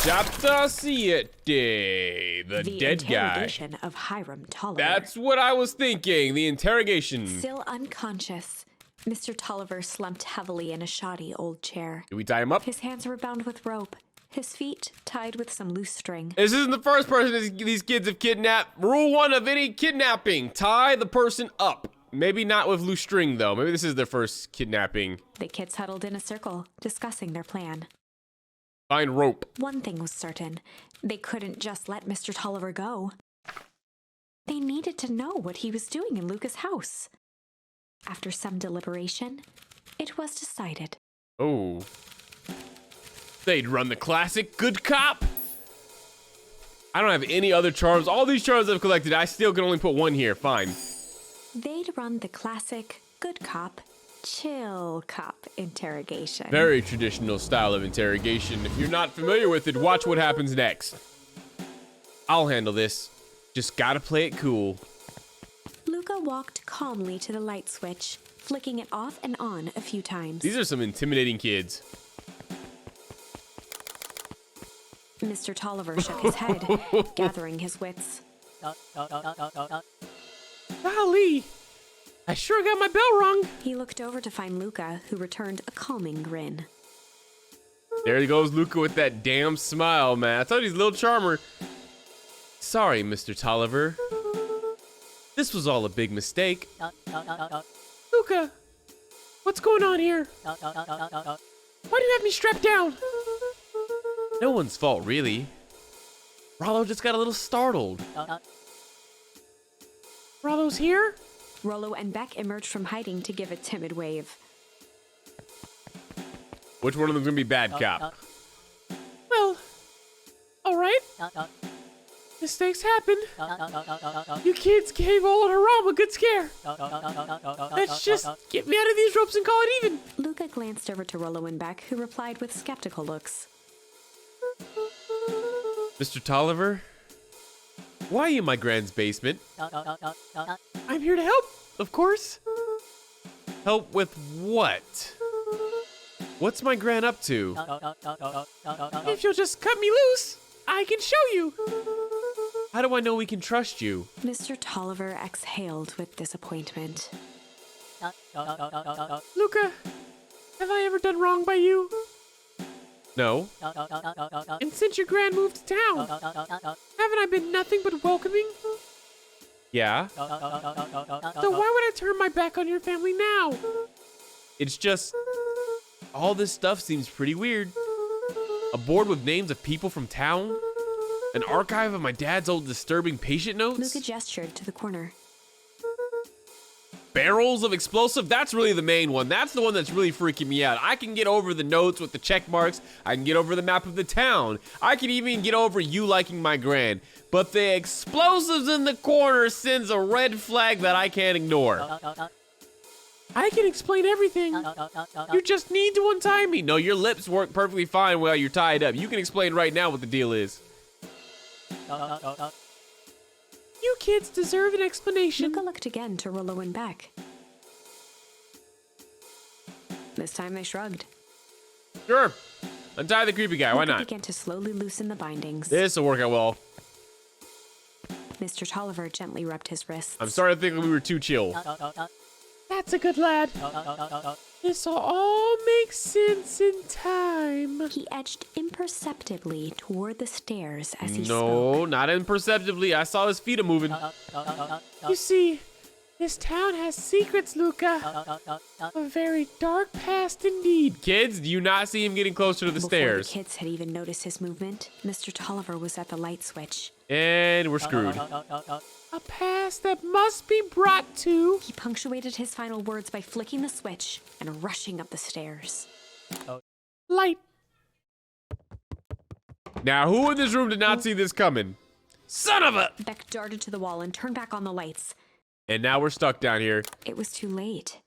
Chapter 7, the dead guy. Interrogation of Hiram Tolliver. That's what I was thinking, the interrogation. Still unconscious, Mr. Tolliver slumped heavily in a shoddy old chair. Do we tie him up? His hands were bound with rope, his feet tied with some loose string. This isn't the first person these kids have kidnapped. Rule 1 of any kidnapping, tie the person up. Maybe not with loose string, though. Maybe this is their first kidnapping. The kids huddled in a circle, discussing their plan. Find rope. One thing was certain. They couldn't just let Mr. Tolliver go. They needed to know what he was doing in Luca's house. After some deliberation, it was decided. Oh. They'd run the classic good cop. I don't have any other charms. All these charms I've collected, I still can only put one here. Fine. They'd run the classic good cop, chill cop interrogation. Very traditional style of interrogation. If you're not familiar with it, watch what happens next. I'll handle this. Just gotta play it cool. Luca walked calmly to the light switch, flicking it off and on a few times. These are some intimidating kids. Mr. Tolliver shook his head, gathering his wits. Golly, I sure got my bell rung. He looked over to find Luca, who returned a calming grin. There goes Luca with that damn smile, man. I thought he's a little charmer. Sorry, Mr. Tolliver. This was all a big mistake. Luca, what's going on here? Why do you have me strapped down? No one's fault, really. Rollo just got a little startled. Rollo's here? Rollo and Beck emerged from hiding to give a timid wave. Which one of them's gonna be bad cop? Well, all right. Mistakes happen. You kids gave old Haram a good scare. Let's just get me out of these ropes and call it even. Luca glanced over to Rollo and Beck, who replied with skeptical looks. Mr. Tolliver, why are you in my grand's basement? I'm here to help, of course. Help with what? What's my gran up to? If you'll just cut me loose, I can show you. How do I know we can trust you? Mr. Tolliver exhaled with disappointment. Luca, have I ever done wrong by you? No. And since your gran moved to town, haven't I been nothing but welcoming? Yeah. So why would I turn my back on your family now? It's just, all this stuff seems pretty weird. A board with names of people from town? An archive of my dad's old disturbing patient notes? Luca gestured to the corner. Barrels of explosive? That's really the main one. That's the one that's really freaking me out. I can get over the notes with the check marks. I can get over the map of the town. I can even get over you liking my gran. But the explosives in the corner sends a red flag that I can't ignore. I can explain everything. You just need to untie me. No, your lips work perfectly fine while you're tied up. You can explain right now what the deal is. You kids deserve an explanation. Luca looked again to Rollo and Beck. This time they shrugged. Sure. Untie the creepy guy. Why Luca not? began to slowly loosen the bindings. This'll work out well. Mr. Tolliver gently rubbed his wrists. I'm sorry to think we were too chill. That's a good lad. This'll all make sense in time. He edged imperceptibly toward the stairs as he spoke. No, not imperceptibly. I saw his feet are moving. You see, this town has secrets, Luca. A very dark past indeed. Kids, do you not see him getting closer to the stairs? Before the kids had even noticed his movement, Mr. Tolliver was at the light switch. And we're screwed. A past that must be brought to. He punctuated his final words by flicking the switch and rushing up the stairs. Light. Now, who in this room did not see this coming? Son of a... Beck darted to the wall and turned back on the lights. And now we're stuck down here. It was too late.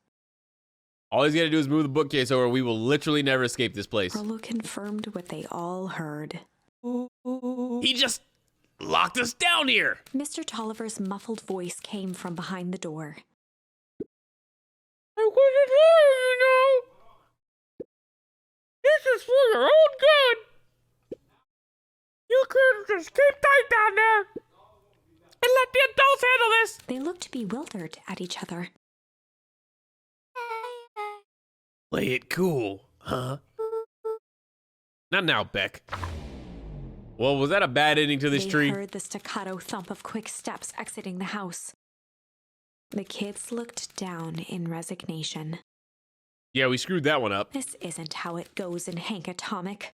All he's got to do is move the bookcase over. We will literally never escape this place. Rollo confirmed what they all heard. He just locked us down here. Mr. Tolliver's muffled voice came from behind the door. I wasn't here, you know. This is for your own good. Just keep tight down there. And let the adults handle this. They looked bewildered at each other. Play it cool, huh? Not now, Beck. Well, was that a bad ending to this tree? They heard the staccato thump of quick steps exiting the house. The kids looked down in resignation. Yeah, we screwed that one up. This isn't how it goes in Hank Atomic.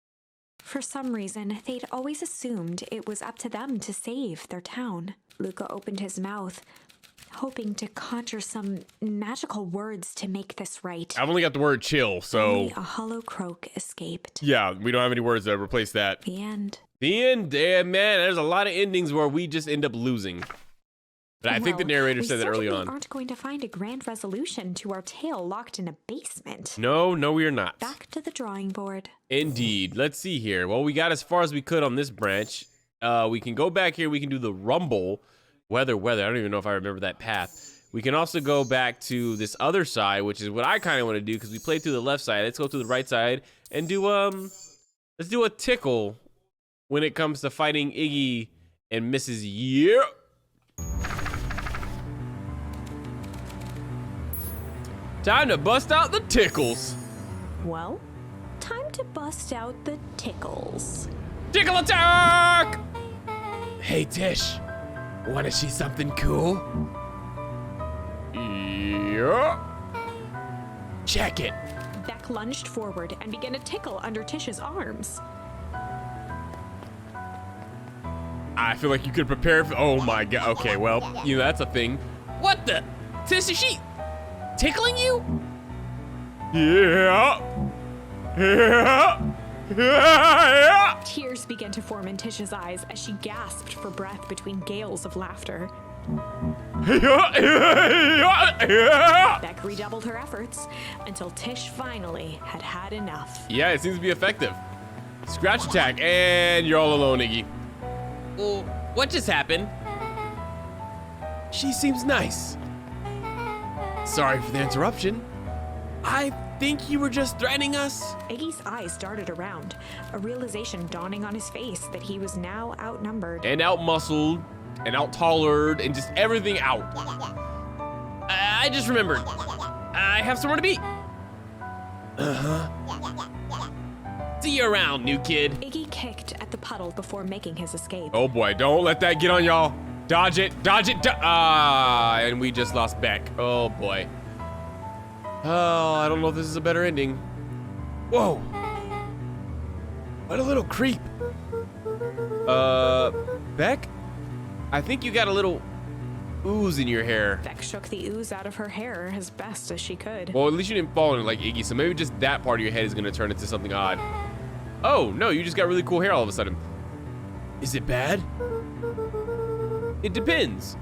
For some reason, they'd always assumed it was up to them to save their town. Luca opened his mouth, hoping to conjure some magical words to make this right. I've only got the word chill, so... Only a hollow croak escaped. Yeah, we don't have any words to replace that. The end. The end? Yeah, man, there's a lot of endings where we just end up losing. But I think the narrator said that early on. We aren't going to find a grand resolution to our tale locked in a basement. No, we are not. Back to the drawing board. Indeed. Let's see here. Well, we got as far as we could on this branch. We can go back here. We can do the rumble. Weather. I don't even know if I remember that path. We can also go back to this other side, which is what I kind of want to do because we played through the left side. Let's go to the right side and do, let's do a tickle when it comes to fighting Iggy and Mrs. Yeah. Time to bust out the tickles. Well, time to bust out the tickles. Tickle attack! Hey, Tish. Wanna see something cool? Yeah. Check it. Beck lunged forward and began to tickle under Tish's arms. I feel like you could prepare for... Oh my god. Okay, well, you know, that's a thing. What the? Tish, is she tickling you? Yeah. Tears began to form in Tish's eyes as she gasped for breath between gales of laughter. Beck redoubled her efforts until Tish finally had had enough. Yeah, it seems to be effective. Scratch attack, and you're all alone, Iggy. Well, what just happened? She seems nice. Sorry for the interruption. I think you were just threatening us. Iggy's eyes darted around, a realization dawning on his face that he was now outnumbered. And out-muscled, and out-taller, and just everything out. I just remembered. I have somewhere to be. Uh-huh. See you around, new kid. Iggy kicked at the puddle before making his escape. Oh boy, don't let that get on y'all. Dodge it, and we just lost Beck. Oh boy. Oh, I don't know if this is a better ending. Whoa. What a little creep. Beck? I think you got a little ooze in your hair. Beck shook the ooze out of her hair as best as she could. Well, at least you didn't fall in it like Iggy, so maybe just that part of your head is gonna turn into something odd. Oh, no, you just got really cool hair all of a sudden. Is it bad? It depends.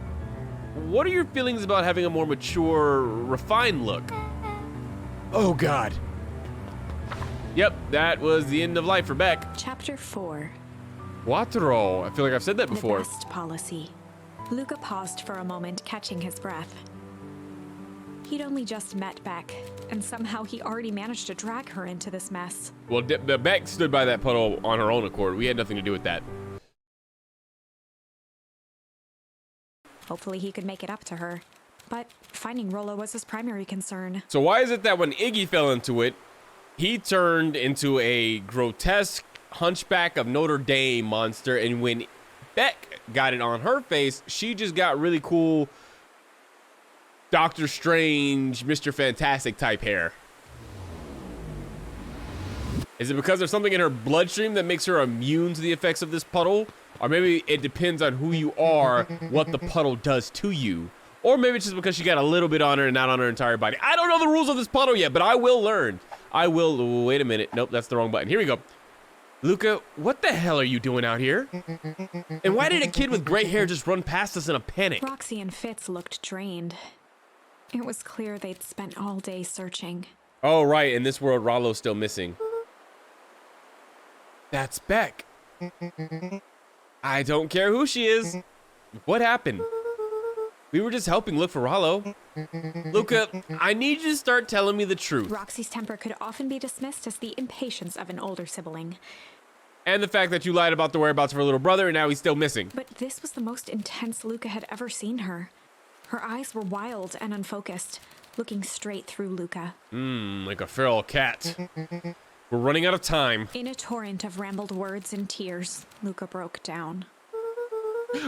What are your feelings about having a more mature, refined look? Oh, God. Yep, that was the end of life for Beck. Chapter 4. Cuatro. I feel like I've said that before. The best policy. Luca paused for a moment, catching his breath. He'd only just met Beck, and somehow he already managed to drag her into this mess. Well, Beck stood by that puddle on her own accord. We had nothing to do with that. Hopefully he could make it up to her. But finding Rollo was his primary concern. So why is it that when Iggy fell into it, he turned into a grotesque Hunchback of Notre Dame monster, and when Beck got it on her face, she just got really cool Doctor Strange, Mr. Fantastic type hair? Is it because there's something in her bloodstream that makes her immune to the effects of this puddle? Or maybe it depends on who you are, what the puddle does to you. Or maybe it's just because she got a little bit on her and not on her entire body. I don't know the rules of this puddle yet, but I will learn. I will. Wait a minute. Nope, that's the wrong button. Here we go. Luca, what the hell are you doing out here? And why did a kid with gray hair just run past us in a panic? Roxy and Fitz looked drained. It was clear they'd spent all day searching. Oh, right. In this world, Rollo's still missing. That's Beck. I don't care who she is. What happened? We were just helping look for Rollo. Luca, I need you to start telling me the truth. Roxy's temper could often be dismissed as the impatience of an older sibling. And the fact that you lied about the whereabouts of her little brother and now he's still missing. But this was the most intense Luca had ever seen her. Her eyes were wild and unfocused, looking straight through Luca. Like a feral cat. We're running out of time. In a torrent of rambled words and tears, Luca broke down.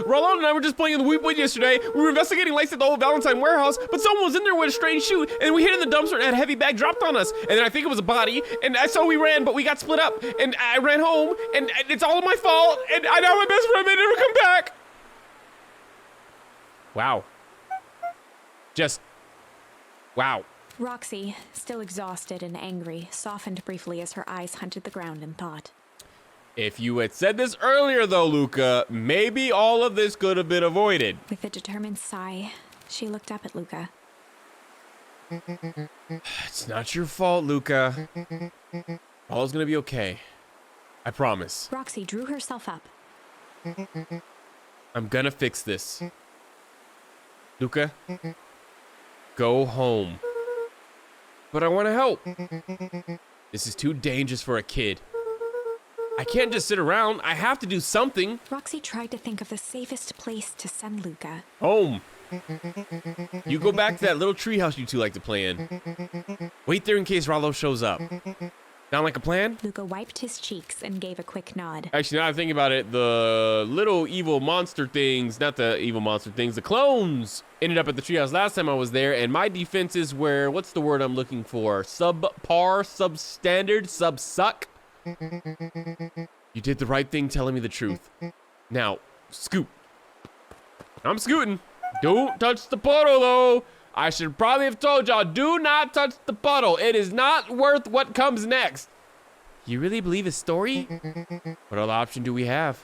Rollo and I were just playing in the Weep Wood yesterday. We were investigating lights at the old Valentine warehouse, but someone was in there with a strange shoe, and we hid in the dumpster and had a heavy bag dropped on us. And then I think it was a body, and so we ran, but we got split up, and I ran home, and it's all my fault, and I know my best friend may never come back. Wow. Just, wow. Roxy, still exhausted and angry, softened briefly as her eyes hunted the ground in thought. If you had said this earlier, though, Luca, maybe all of this could have been avoided. With a determined sigh, she looked up at Luca. It's not your fault, Luca. All's gonna be okay. I promise. Roxy drew herself up. I'm gonna fix this. Luca, go home. But I want to help. This is too dangerous for a kid. I can't just sit around. I have to do something. Roxy tried to think of the safest place to send Luca. Home. You go back to that little treehouse you two like to play in. Wait there in case Rollo shows up. Sound like a plan? Luca wiped his cheeks and gave a quick nod. Actually, now I think about it, the little evil monster things, not the evil monster things, the clones ended up at the treehouse last time I was there, and my defenses were, what's the word I'm looking for? Subpar, substandard, subsuck? You did the right thing telling me the truth. Now, scoot. I'm scooting. Don't touch the puddle, though. I should probably have told y'all, do not touch the puddle. It is not worth what comes next. You really believe his story? What other option do we have?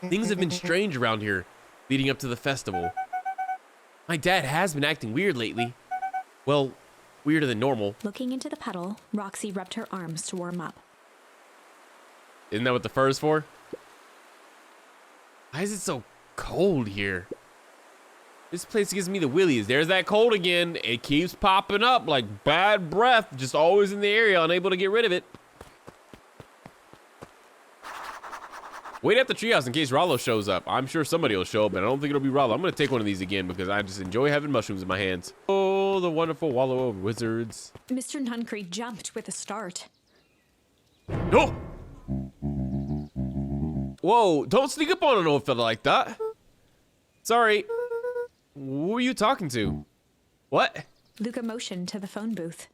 Things have been strange around here leading up to the festival. My dad has been acting weird lately. Well, weirder than normal. Looking into the puddle, Roxy rubbed her arms to warm up. Isn't that what the fur is for? Why is it so cold here? This place gives me the willies. There's that cold again. It keeps popping up like bad breath, just always in the area, unable to get rid of it. Wait at the treehouse in case Rollo shows up. I'm sure somebody will show up, but I don't think it'll be Rollo. I'm gonna take one of these again because I just enjoy having mushrooms in my hands. Oh, the wonderful wallow of wizards. Mr. Nuncree jumped with a start. No! Whoa, don't sneak up on an old fella like that. Sorry. Who are you talking to? What? Luca motioned to the phone booth.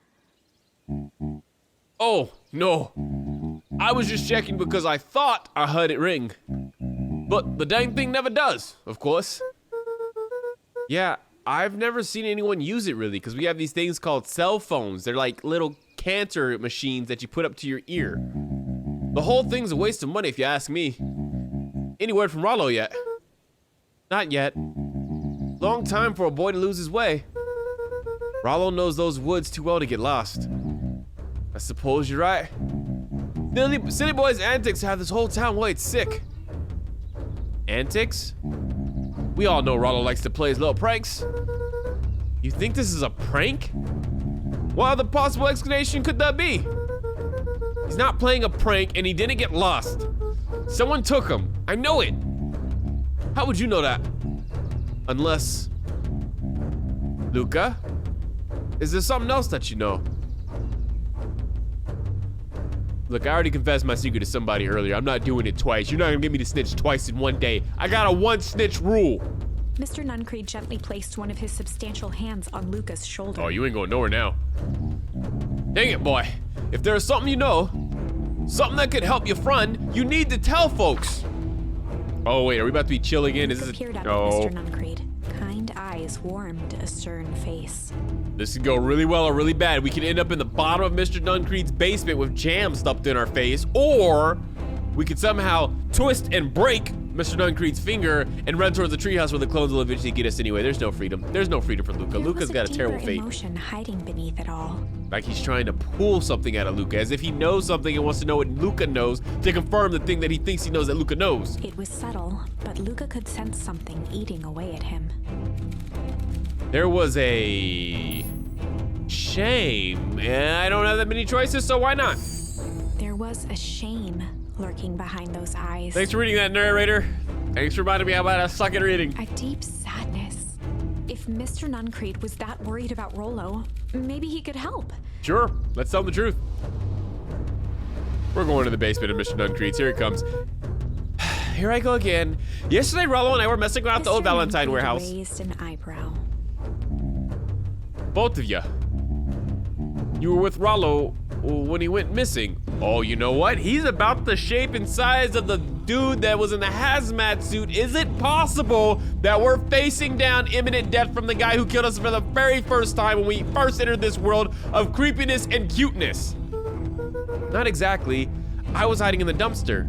Oh, no. I was just checking because I thought I heard it ring. But the dang thing never does, of course. Yeah, I've never seen anyone use it really because we have these things called cell phones. They're like little cancer machines that you put up to your ear. The whole thing's a waste of money if you ask me. Any word from Rollo yet? Not yet. Long time for a boy to lose his way. Rollo knows those woods too well to get lost. I suppose you're right. Silly boy's antics have this whole town white sick. Antics? We all know Rollo likes to play his little pranks. You think this is a prank? What other possible explanation could that be? He's not playing a prank and he didn't get lost. Someone took him. I know it. How would you know that? Unless... Luca? Is there something else that you know? Look, I already confessed my secret to somebody earlier. I'm not doing it twice. You're not gonna get me to snitch twice in one day. I got a one snitch rule. Mr. Nuncree gently placed one of his substantial hands on Luca's shoulder. Oh, you ain't going nowhere now. Dang it, boy. If there's something you know, something that could help your friend, you need to tell folks. Oh, wait, are we about to be chill again? Is this Luca peered up no. at Mr. Nuncree. Kind eyes warmed a stern face. This could go really well or really bad. We could end up in the bottom of Mr. Nuncree's basement with jam stuffed in our face, or we could somehow twist and break Mr. Nuncree's finger and run towards the treehouse where the clones will eventually get us anyway. There's no freedom. There's no freedom for Luca. Luca's got a terrible fate. Emotion hiding beneath it all. Like he's trying to pull something out of Luca, as if he knows something and wants to know what Luca knows to confirm the thing that he thinks he knows that Luca knows. It was subtle, but Luca could sense something eating away at him. There was a shame, and I don't have that many choices, so why not? There was a shame lurking behind those eyes. Thanks for reading that, narrator. Thanks for reminding me how bad I suck at reading. A deep sadness. If Mr. Nuncreed was that worried about Rollo, maybe he could help. Sure, let's tell him the truth. We're going to the basement of Mr. Nuncreed's. Here it comes. Here I go again. Yesterday, Rollo and I were messing around at the old Valentine warehouse. Raised an eyebrow. Both of you. You were with Rollo when he went missing. Oh, you know what? He's about the shape and size of the dude that was in the hazmat suit. Is it possible that we're facing down imminent death from the guy who killed us for the very first time when we first entered this world of creepiness and cuteness? Not exactly. I was hiding in the dumpster.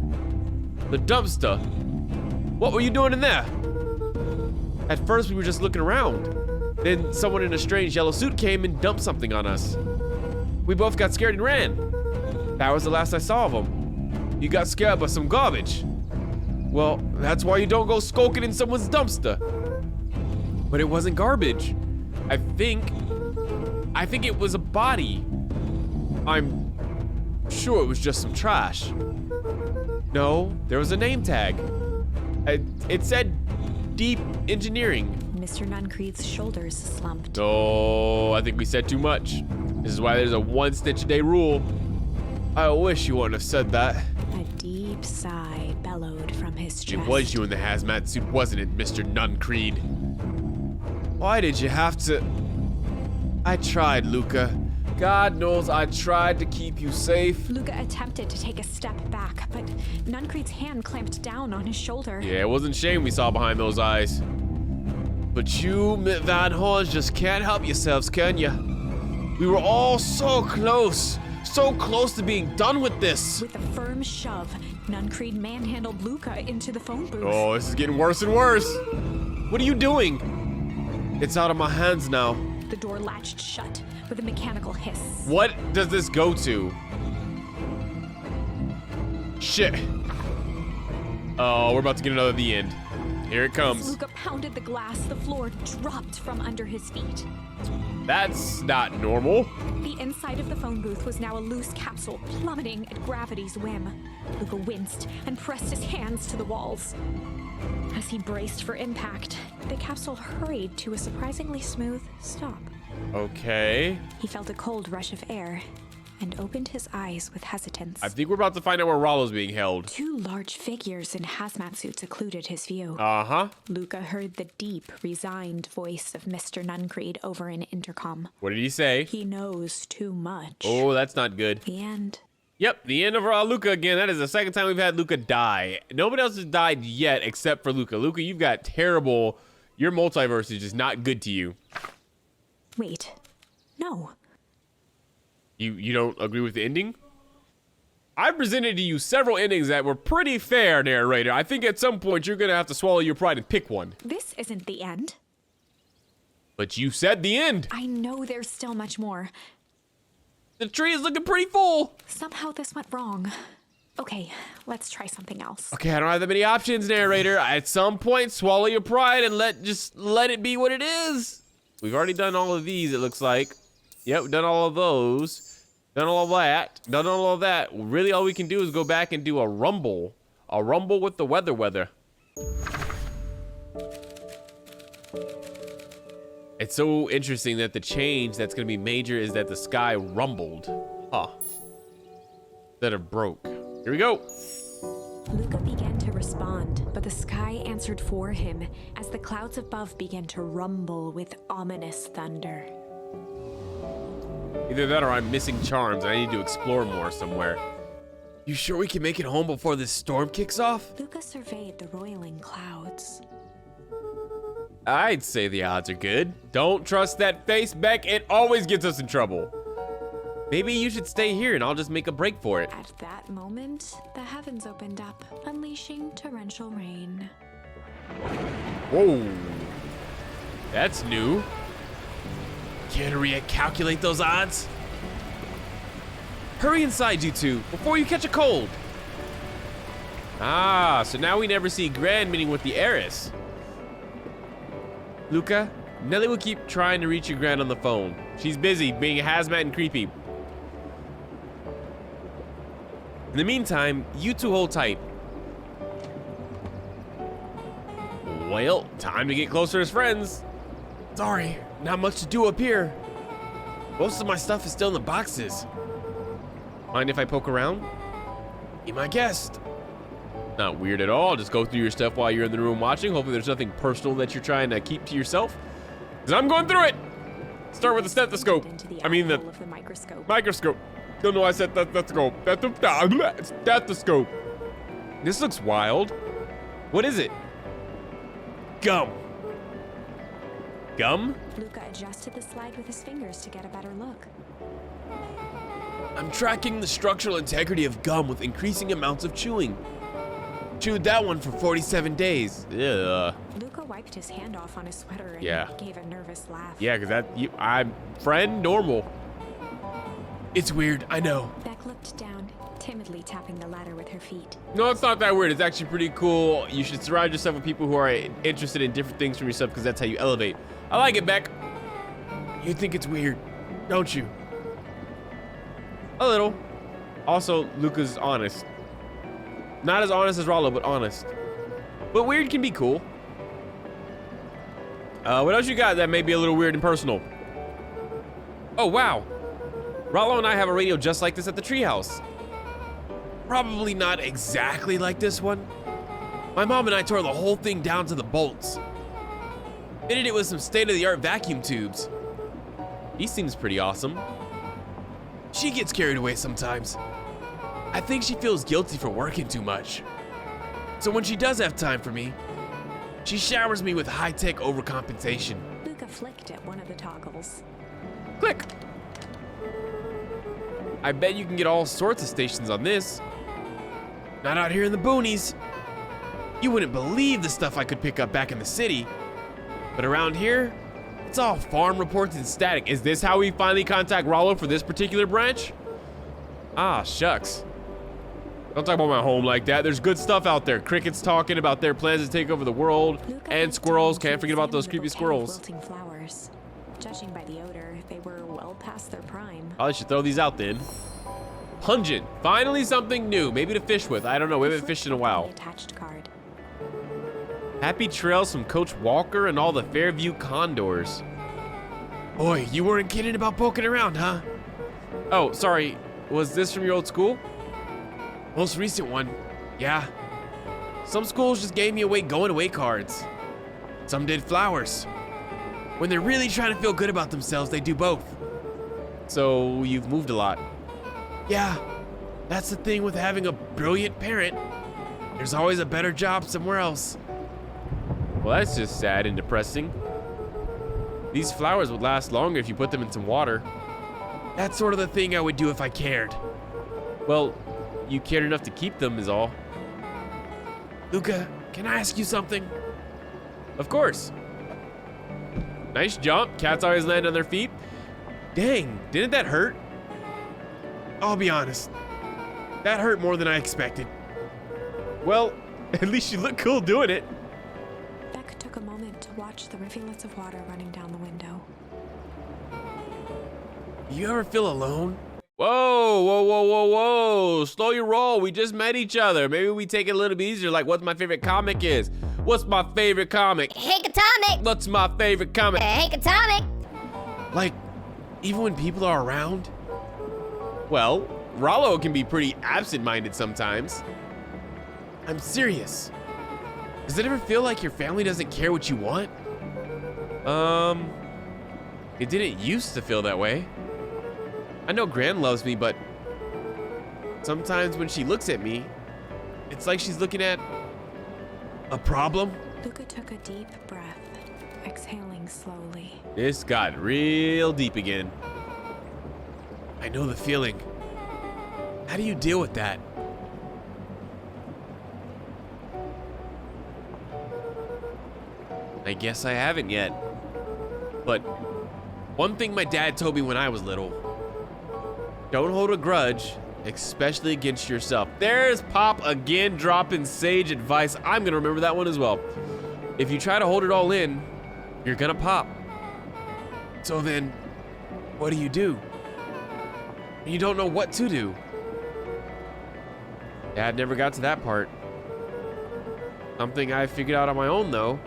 The dumpster? What were you doing in there? At first, we were just looking around. Then someone in a strange yellow suit came and dumped something on us. We both got scared and ran. That was the last I saw of him. You got scared by some garbage. Well, that's why you don't go skulking in someone's dumpster. But it wasn't garbage. I think it was a body. I'm sure it was just some trash. No, there was a name tag. It said Deep Engineering. Mr. Nuncreed's shoulders slumped. Oh, I think we said too much. This is why there's a 1 stitch a day rule. I wish you wouldn't have said that. A deep sigh bellowed from his chest. It was you in the hazmat suit, wasn't it, Mr. Nuncreed? Why did you have to? I tried, Luca. God knows I tried to keep you safe. Luca attempted to take a step back, but Nuncreed's hand clamped down on his shoulder. Yeah, it wasn't shame we saw behind those eyes. But you, Van Horns, just can't help yourselves, can you? We were all so close to being done with this. With a firm shove, Nuncreed manhandled Luca into the phone booth. Oh, this is getting worse and worse. What are you doing? It's out of my hands now. The door latched shut with a mechanical hiss. What does this go to? Shit. Oh, we're about to get another The End. Here it comes. As Luca pounded the glass, the floor dropped from under his feet. That's not normal. The inside of the phone booth was now a loose capsule plummeting at gravity's whim. Luca winced and pressed his hands to the walls. As he braced for impact, the capsule hurried to a surprisingly smooth stop. Okay. He felt a cold rush of air and opened his eyes with hesitance. I think we're about to find out where Rollo's being held. Two large figures in hazmat suits occluded his view. Uh-huh. Luca heard the deep, resigned voice of Mr. Nuncreed over an intercom. What did he say? He knows too much. Oh, that's not good. The end. Yep, the end of Luca again. That is the second time we've had Luca die. Nobody else has died yet except for Luca. Luca, you've got terrible... Your multiverse is just not good to you. Wait. No. You don't agree with the ending? I presented to you several endings that were pretty fair, narrator. I think at some point you're gonna have to swallow your pride and pick one. This isn't the end. But you said the end. I know there's still much more. The tree is looking pretty full. Somehow this went wrong. Okay, let's try something else. Okay, I don't have that many options, narrator. At some point, swallow your pride and let it be what it is. We've already done all of these, it looks like. Yep, we've done all of those. Done all of that. Done all of that. Really, all we can do is go back and do a rumble. A rumble with the weather. It's so interesting that the change that's going to be major is that the sky rumbled. Huh. Instead of broke. Here we go. Luca began to respond, but the sky answered for him as the clouds above began to rumble with ominous thunder. Either that or I'm missing charms and I need to explore more somewhere. You sure we can make it home before this storm kicks off? Luca surveyed the roiling clouds. I'd say the odds are good. Don't trust that face, Beck. It always gets us in trouble. Maybe you should stay here and I'll just make a break for it. At that moment, the heavens opened up, unleashing torrential rain. Whoa. That's new. Can Ria calculate those odds? Hurry inside, you two, before you catch a cold. Ah, so now we never see Gran meeting with the heiress. Luca, Nelly will keep trying to reach your Gran on the phone. She's busy being a hazmat and creepy. In the meantime, you two hold tight. Well, time to get closer as friends. Sorry, not much to do up here. Most of my stuff is still in the boxes. Mind if I poke around? Be my guest. Not weird at all. Just go through your stuff while you're in the room watching. Hopefully there's nothing personal that you're trying to keep to yourself. Because I'm going through it. Start with the stethoscope. I mean the microscope. Don't know why I said stethoscope. Stethoscope. This looks wild. What is it? Gum. Gum? Luca adjusted the slide with his fingers to get a better look. I'm tracking the structural integrity of gum with increasing amounts of chewing. Chewed that one for 47 days. Ugh. Luca wiped his hand off on his sweater and gave a nervous laugh. Yeah, because I'm friend normal. It's weird, I know. Beck looked down, timidly tapping the ladder with her feet. No, it's not that weird. It's actually pretty cool. You should surround yourself with people who are interested in different things from yourself because that's how you elevate. I like it, Beck. You think it's weird, don't you? A little. Also, Luca's honest. Not as honest as Rollo, but honest. But weird can be cool. What else you got that may be a little weird and personal? Oh, wow. Rollo and I have a radio just like this at the treehouse. Probably not exactly like this one. My mom and I tore the whole thing down to the bolts. Fitted it with some state-of-the-art vacuum tubes. He seems pretty awesome. She gets carried away sometimes. I think she feels guilty for working too much. So when she does have time for me, she showers me with high-tech overcompensation. Luca flicked at one of the toggles. Click. I bet you can get all sorts of stations on this. Not out here in the boonies. You wouldn't believe the stuff I could pick up back in the city. But around here, it's all farm reports and static. Is this how we finally contact Rollo for this particular branch? Ah, shucks. Don't talk about my home like that. There's good stuff out there. Crickets talking about their plans to take over the world. And squirrels. Can't forget about those creepy squirrels. Wilting flowers. Judging by the odor, they were well past their prime. Probably should throw these out then. Pungent. Finally something new. Maybe to fish with. I don't know. We haven't fished in a while. Attached card. Happy trails from Coach Walker and all the Fairview Condors. Boy, you weren't kidding about poking around, huh? Oh, sorry. Was this from your old school? Most recent one. Yeah. Some schools just gave me away going away cards. Some did flowers. When they're really trying to feel good about themselves, they do both. So you've moved a lot. Yeah, that's the thing with having a brilliant parent. There's always a better job somewhere else. Well, that's just sad and depressing. These flowers would last longer if you put them in some water. That's sort of the thing I would do if I cared. Well, you cared enough to keep them is all. Luca, can I ask you something? Of course. Nice jump. Cats always land on their feet. Dang, didn't that hurt? I'll be honest. That hurt more than I expected. Well, at least you look cool doing it. Beck took a moment to watch the rivulets of water running down the window. You ever feel alone? Whoa, whoa, whoa, whoa, whoa. Slow your roll. We just met each other. Maybe we take it a little bit easier, like what my favorite comic is. What's my favorite comic? Hey, Katonic! What's my favorite comic? Hey, Katonic! Like, even when people are around? Well, Rollo can be pretty absent-minded sometimes. I'm serious. Does it ever feel like your family doesn't care what you want? It didn't used to feel that way. I know Gran loves me, but sometimes when she looks at me, it's like she's looking at a problem. Luca took a deep breath, exhaling slowly. This got real deep again. I know the feeling. How do you deal with that? I guess I haven't yet. But one thing my dad told me when I was little: don't hold a grudge, especially against yourself. There's Pop again, dropping sage advice. I'm gonna remember that one as well. If you try to hold it all in, you're gonna pop. So then, what do? You don't know what to do. Dad never got to that part. Something I figured out on my own, though.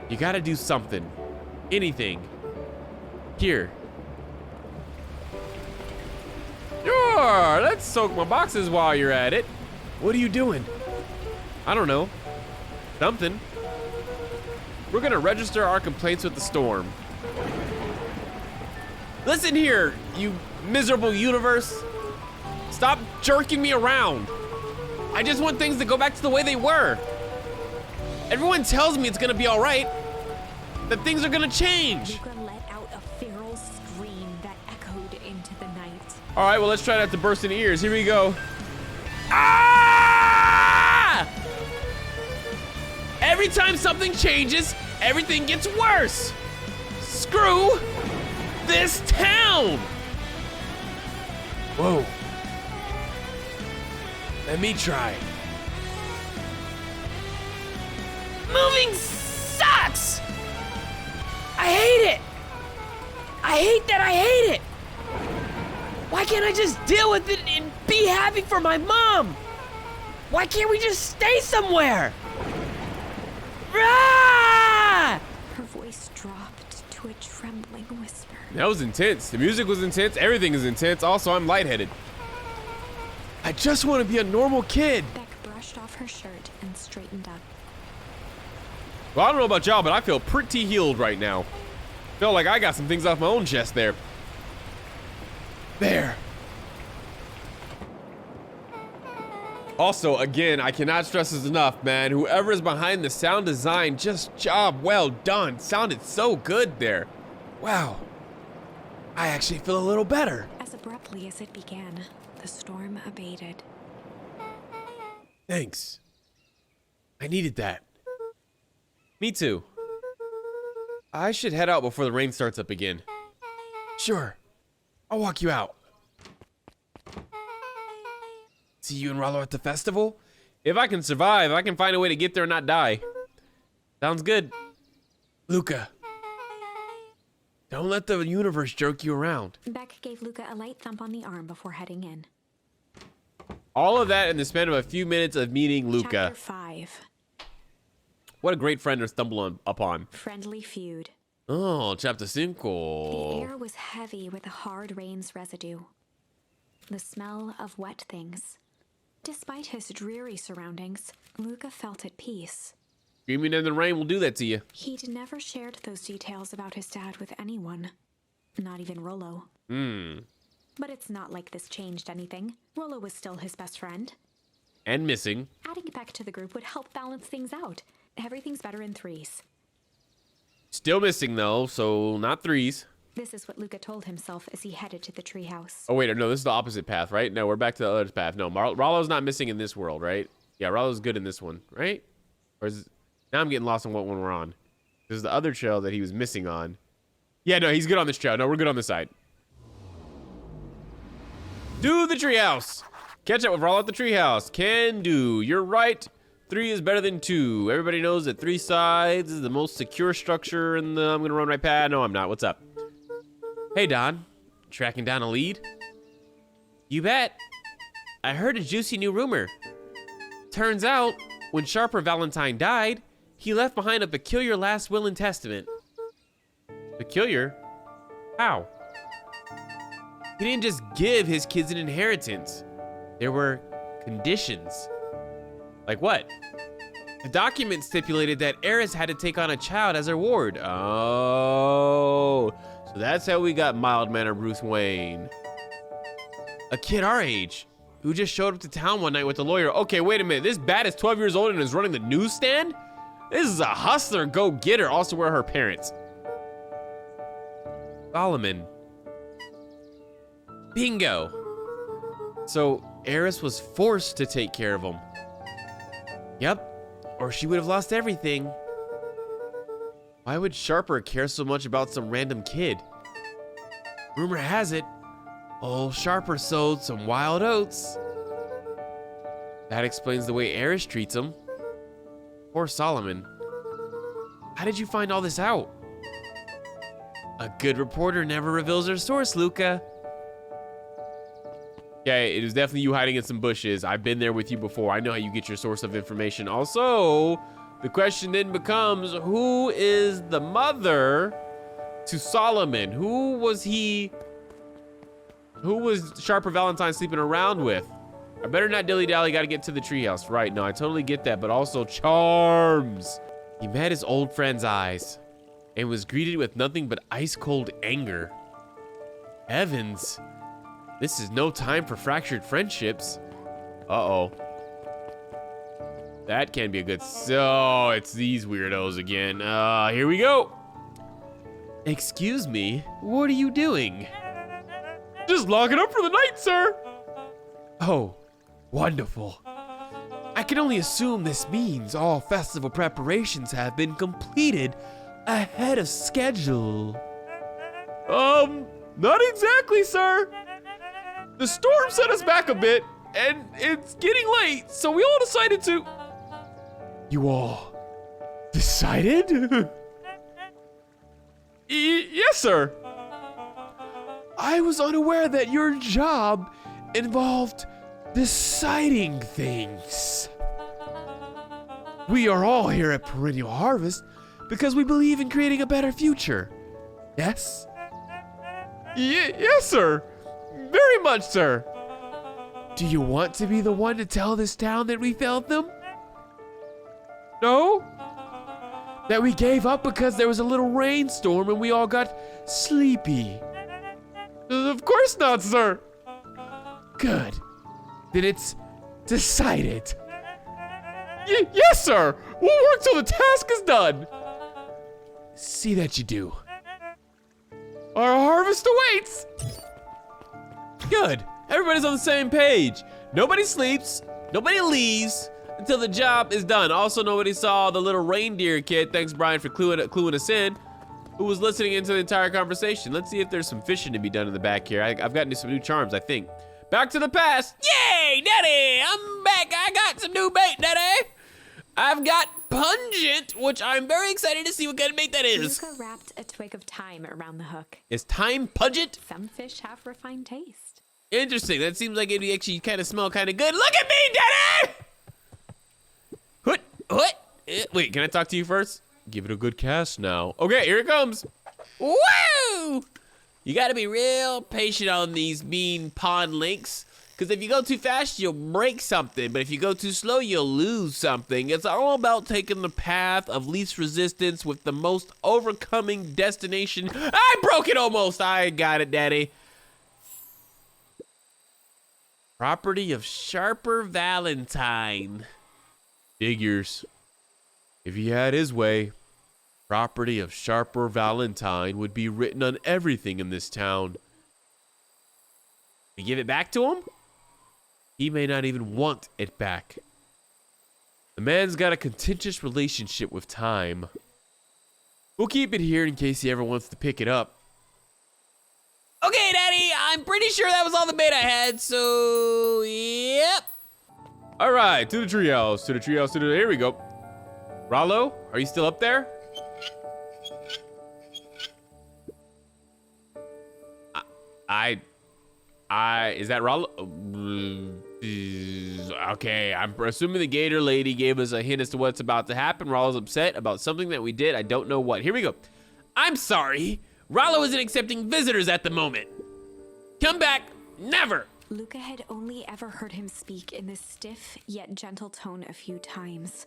You gotta do something. Anything. Here. Sure, let's soak my boxes while you're at it. What are you doing? I don't know. Something. We're gonna register our complaints with the storm. Listen here, you miserable universe. Stop jerking me around. I just want things to go back to the way they were. Everyone tells me it's gonna be all right, that things are gonna change. Luca let out a feral scream that echoed into the night. All right, well, let's try not to burst in ears. Here we go. Ah! Every time something changes, everything gets worse. Screw this town. Whoa. Let me try. Moving sucks. I hate it. I hate that I hate it. Why can't I just deal with it and be happy for my mom? Why can't we just stay somewhere? Ah! Her voice dropped to a trembling whisper. That was intense. The music was intense. Everything is intense. Also, I'm lightheaded. I just want to be a normal kid. Beck brushed off her shirt and straightened up. Well, I don't know about y'all, but I feel pretty healed right now. Feel like I got some things off my own chest there. There. Also, again, I cannot stress this enough, man. Whoever is behind the sound design, just job well done. Sounded so good there. Wow. I actually feel a little better. As abruptly as it began, the storm abated. Thanks. I needed that. Me too. I should head out before the rain starts up again. Sure. I'll walk you out. See you and Rollo at the festival? If I can survive, I can find a way to get there and not die. Sounds good. Luca. Don't let the universe jerk you around. Beck gave Luca a light thump on the arm before heading in. All of that in the span of a few minutes of meeting Luca. Chapter 5. What a great friend to stumble upon. Friendly feud. Oh, chapter 5. The air was heavy with the hard rain's residue. The smell of wet things. Despite his dreary surroundings, Luca felt at peace. Screaming in the rain will do that to you. He'd never shared those details about his dad with anyone. Not even Rollo. But it's not like this changed anything. Rollo was still his best friend. And missing. Adding Beck to the group would help balance things out. Everything's better in threes. Still missing though, so not threes. This is what Luca told himself as he headed to the treehouse. Oh wait, no, this is the opposite path, right? No, we're back to the other path. No, Rollo's not missing in this world, right? Yeah, Rollo's good in this one, right? Or is now I'm getting lost on what one we're on. This is the other trail that he was missing on. Yeah, no, he's good on this trail. No, we're good on this side. Do the treehouse. Catch up with Rollo at the treehouse. Can do. You're right. 3 is better than 2. Everybody knows that 3 sides is the most secure structure in the I'm gonna run right past. No, I'm not. What's up? Hey, Don. Tracking down a lead? You bet. I heard a juicy new rumor. Turns out, when Sharper Valentine died, he left behind a peculiar last will and testament. Peculiar? How? He didn't just give his kids an inheritance. There were conditions. Like what? The document stipulated that Eris had to take on a child as her ward. Oh, so that's how we got mild-mannered Bruce Wayne. A kid our age who just showed up to town one night with a lawyer. Okay, wait a minute. This bat is 12 years old and is running the newsstand? This is a hustler go-getter. Also, where are her parents? Solomon. Bingo. So Eris was forced to take care of him. Yep, or she would have lost everything. Why would Sharper care so much about some random kid? Rumor has it, old Sharper sowed some wild oats. That explains the way Eris treats him. Poor Solomon. How did you find all this out? A good reporter never reveals her source, Luca. Okay, it was definitely you hiding in some bushes. I've been there with you before. I know how you get your source of information. Also, the question then becomes, who is the mother to Solomon? Who was Sharper Valentine sleeping around with? I better not dilly-dally, gotta get to the treehouse. Right, no, I totally get that, but also charms. He met his old friend's eyes and was greeted with nothing but ice-cold anger. Heavens, this is no time for fractured friendships. Uh-oh. That can be a good, so it's these weirdos again. Here we go. Excuse me, what are you doing? Just locking up for the night, sir. Oh, wonderful. I can only assume this means all festival preparations have been completed ahead of schedule. Not exactly, sir. The storm set us back a bit, and it's getting late, so we all decided to... You all decided? Yes, sir. I was unaware that your job involved deciding things. We are all here at Perennial Harvest because we believe in creating a better future. Yes? Yes, sir. Very much, sir. Do you want to be the one to tell this town that we failed them? No? That we gave up because there was a little rainstorm and we all got sleepy? Of course not, sir. Good. Then it's decided. Yes, sir. We'll work till the task is done. See that you do. Our harvest awaits. Good. Everybody's on the same page. Nobody sleeps. Nobody leaves until the job is done. Also, nobody saw the little reindeer kid. Thanks, Brian, for cluing us in. Who was listening into the entire conversation. Let's see if there's some fishing to be done in the back here. I've gotten some new charms, I think. Back to the past. Yay, Daddy, I'm back. I got some new bait, Daddy. I've got pungent, which I'm very excited to see what kind of bait that is. Luca wrapped a twig of thyme around the hook. Is thyme pungent? Some fish have refined taste. Interesting. That seems like it'd actually kind of smell kind of good. Look at me, Daddy! What? Wait, can I talk to you first? Give it a good cast now. Okay, here it comes. Woo! You gotta be real patient on these mean pond links, because if you go too fast, you'll break something, but if you go too slow, you'll lose something. It's all about taking the path of least resistance with the most overcoming destination. I broke it almost. I got it, Daddy. Property of Sharper Valentine. Figures. If he had his way, property of Sharper Valentine would be written on everything in this town. We give it back to him? He may not even want it back. The man's got a contentious relationship with time. We'll keep it here in case he ever wants to pick it up. Okay, Daddy, I'm pretty sure that was all the bait I had, so yep. All right, to the treehouse, here we go. Rollo, are you still up there? Is that Rollo? Okay, I'm assuming the gator lady gave us a hint as to what's about to happen. Rollo's upset about something that we did. I don't know what. Here we go. I'm sorry. Rollo isn't accepting visitors at the moment. Come back, never. Luca had only ever heard him speak in this stiff yet gentle tone a few times,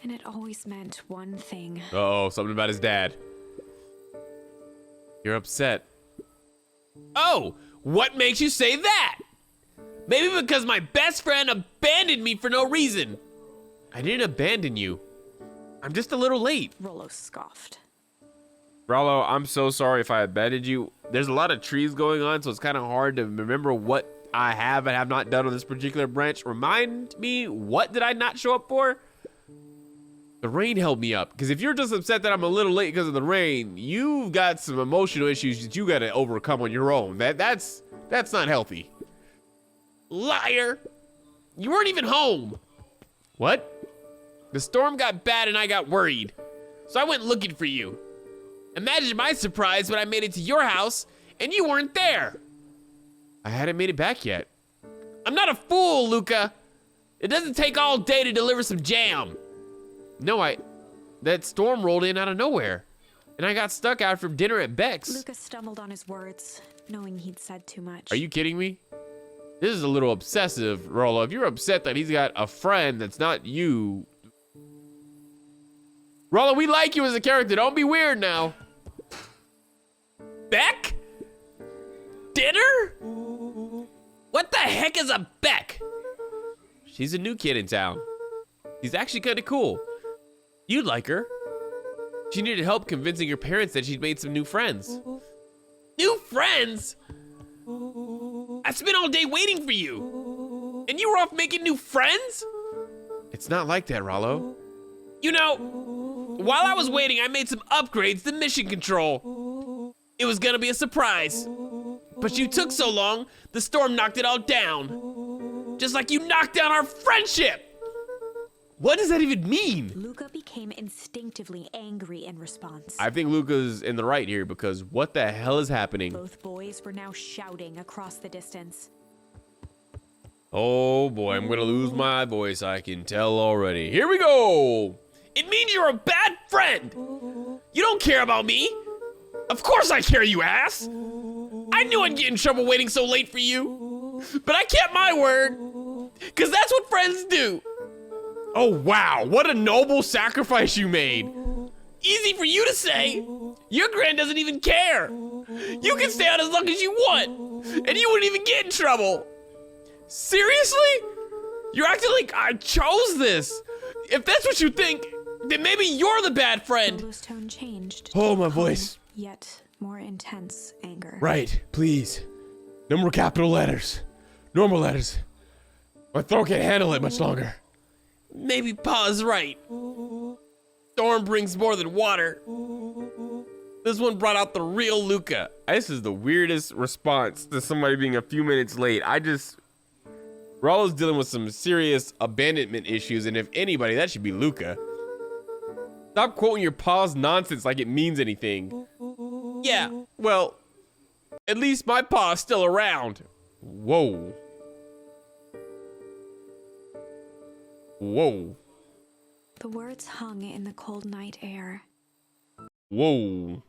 and it always meant one thing. Uh-oh, something about his dad. You're upset. Oh, what makes you say that? Maybe because my best friend abandoned me for no reason. I didn't abandon you. I'm just a little late. Rollo scoffed. Rollo, I'm so sorry if I abandoned you. There's a lot of trees going on, so it's kind of hard to remember what I have and have not done on this particular branch. Remind me, what did I not show up for? The rain held me up. Because if you're just upset that I'm a little late because of the rain, you've got some emotional issues that you got to overcome on your own. That's not healthy. Liar! You weren't even home. What? The storm got bad and I got worried. So I went looking for you. Imagine my surprise when I made it to your house and you weren't there. I hadn't made it back yet. I'm not a fool, Luca. It doesn't take all day to deliver some jam. No, that storm rolled in out of nowhere. And I got stuck after dinner at Beck's. Lucas stumbled on his words, knowing he'd said too much. Are you kidding me? This is a little obsessive, Rollo. If you're upset that he's got a friend that's not you. Rollo, we like you as a character. Don't be weird now. Beck? Dinner? What the heck is a Beck? She's a new kid in town. She's actually kind of cool. You'd like her. She needed help convincing her parents that she'd made some new friends. New friends? I spent all day waiting for you. And you were off making new friends? It's not like that, Rollo. You know, while I was waiting, I made some upgrades to mission control. It was gonna be a surprise. But you took so long, the storm knocked it all down. Just like you knocked down our friendship. What does that even mean? Luca became instinctively angry in response. I think Luca's in the right here because what the hell is happening? Both boys were now shouting across the distance. Oh boy, I'm gonna lose my voice. I can tell already. Here we go. It means you're a bad friend. You don't care about me. Of course I care, you ass. I knew I'd get in trouble waiting so late for you. But I kept my word. Because that's what friends do. Oh wow, what a noble sacrifice you made. Easy for you to say. Your grand doesn't even care. You can stay out as long as you want. And you wouldn't even get in trouble. Seriously? You're acting like I chose this. If that's what you think, then maybe you're the bad friend. Lolo's tone changed. Oh, my voice. Yet more intense anger. Right, please. No more capital letters. Normal letters. My throat can't handle it much longer. Maybe Pa's right. Storm brings more than water. This one brought out the real Luca. This is the weirdest response to somebody being a few minutes late. Rollo's dealing with some serious abandonment issues, and if anybody, that should be Luca. Stop quoting your pa's nonsense like it means anything. Yeah, well, at least my pa's still around. Whoa. Whoa. The words hung in the cold night air. Whoa.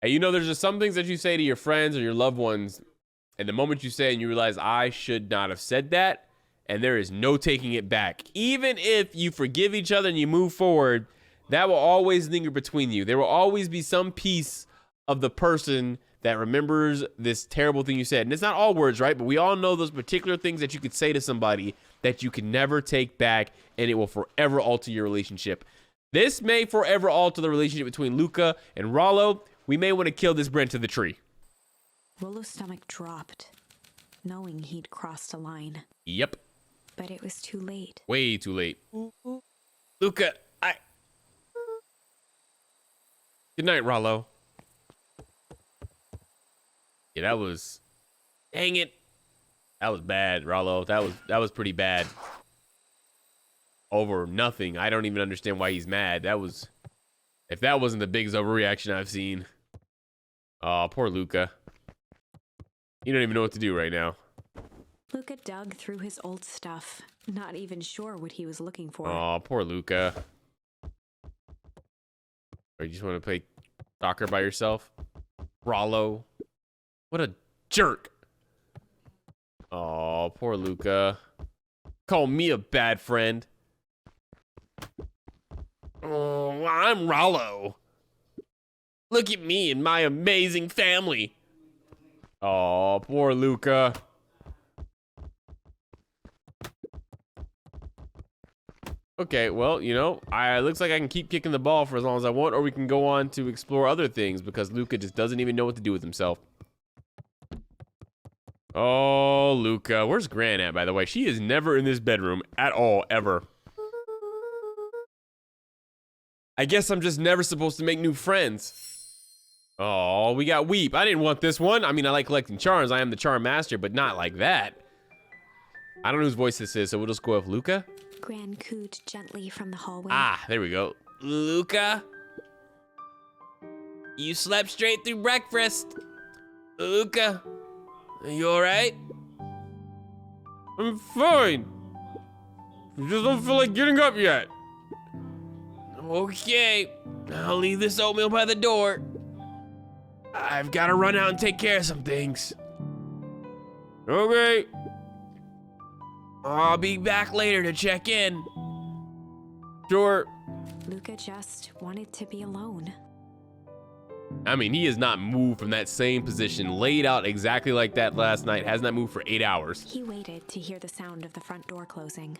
Hey, you know, there's just some things that you say to your friends or your loved ones, and the moment you say it and you realize I should not have said that, and there is no taking it back. Even if you forgive each other and you move forward, that will always linger between you. There will always be some piece of the person that remembers this terrible thing you said. And it's not all words, right? But we all know those particular things that you could say to somebody that you can never take back, and it will forever alter your relationship. This may forever alter the relationship between Luca and Rollo. We may want to kill this Brent to the tree. Rollo's stomach dropped, knowing he'd crossed a line. Yep. But it was too late. Way too late. Luca, Good night, Rollo. Yeah, that was... Dang it. That was bad, Rollo. That was pretty bad. Over nothing. I don't even understand why he's mad. If that wasn't the biggest overreaction I've seen. Oh, poor Luca. You don't even know what to do right now. Luca dug through his old stuff, not even sure what he was looking for. Oh, poor Luca. Or you just want to play soccer by yourself? Rollo. What a jerk. Oh, poor Luca. Call me a bad friend. Oh, I'm Rollo. Look at me and my amazing family. Oh, poor Luca. Okay, well, you know, looks like I can keep kicking the ball for as long as I want, or we can go on to explore other things because Luca just doesn't even know what to do with himself. Oh, Luca. Where's Gran at, by the way? She is never in this bedroom at all, ever. I guess I'm just never supposed to make new friends. Oh, we got Weep. I didn't want this one. I mean, I like collecting charms. I am the charm master, but not like that. I don't know whose voice this is, so we'll just go with Luca. Gran cooed gently from the hallway. Ah, there we go. Luca? You slept straight through breakfast. Luca, are you alright? I'm fine. I just don't feel like getting up yet. Okay, I'll leave this oatmeal by the door. I've got to run out and take care of some things. Okay. I'll be back later to check in. Sure. Luca just wanted to be alone. I mean, he has not moved from that same position, laid out exactly like that last night, has not moved for 8 hours. He waited to hear the sound of the front door closing.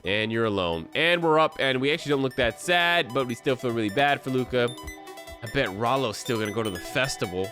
And you're alone. And we're up, and we actually don't look that sad, but we still feel really bad for Luca. I bet Rollo's still gonna go to the festival.